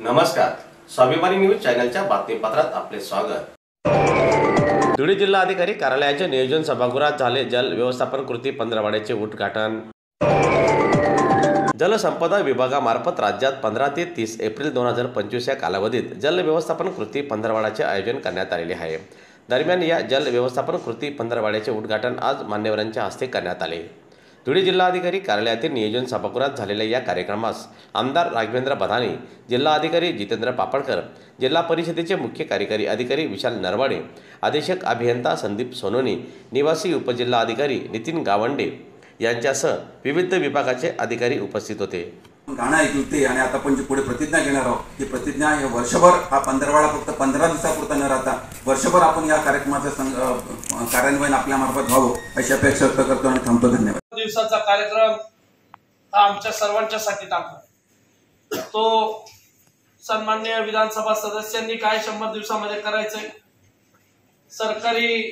नमस्कार, स्वाभिमानी न्यूज चॅनलच्या बातमीपत्रात आपले स्वागत। धुळे जिल्हाधिकारी कार्यालयाच्या नियोजन सभागृहात झाले जल व्यवस्थापन कृती पंधरवड्याचे उद्घाटन। जलसंपदा विभागामार्फत राज्यात 15 ते 30 एप्रिल 2025 या कालावधीत जल व्यवस्थापन कृती पंधरवड्याचे आयोजन करण्यात आलेले आहे। दरम्यान या जल व्यवस्थापन कृती पंधरवड्याचे उद्घाटन आज मान्यवरांच्या हस्ते करण्यात आले। धुळे जिल्हाधिकारी कार्यालयातील नियोजन सभागृहात झालेल्या या कार्यक्रमास आमदार राघवेंद्र बधाने, जिल्हाधिकारी जितेंद्र पापळकर, जिल्हा परिषदेचे मुख्य कार्यकारी अधिकारी विशाल नरवाडे, अधीक्षक अभियंता संदीप सोनोनी, निवासी उपजिल्हाधिकारी नितीन गावंडे यांच्यासह विविध विभागाचे अधिकारी उपस्थित होते। गाणं ऐकलं ते आणि आता आपण जी पुढे प्रतिज्ञा घेणार आहोत ती प्रतिज्ञा हे वर्षभर, हा पंधरवडा फक्त 15 दिवसापुरता न राहता वर्षभर आपण या कार्यक्रमाचं कार्यान्वयन आपल्या मार्फत व्हावं अशी अपेक्षा व्यक्त करतो आणि थांबतो। धन्यवाद। दिवसाचा कार्यक्रम हा आमच्या सर्वांच्यासाठी टाकला। तो सन्माननीय विधानसभा सदस्यांनी काय 100 दिवसामध्ये करायचंय, सरकारी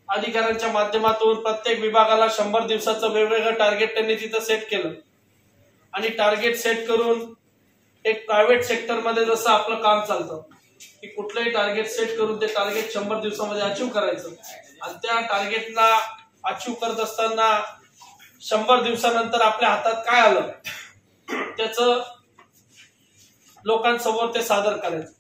अधिकाऱ्यांच्या माध्यमातून प्रत्येक विभागाला 100 दिवसाचं वेगवेगळं टार्गेट त्यांनी तिथं सेट केलं आणि टार्गेट सेट करून एक प्रायव्हेट सेक्टर मध्ये जसं आपलं काम चालतं की कुठलंही टार्गेट सेट करून ते टार्गेट 100 दिवसामध्ये अचीव करायचं आणि त्या टार्गेटला अचीव करत असताना 100 दिवसानंतर आपल्या हातात काय आलं त्याचं लोकांसमोर ते सादर करायचं।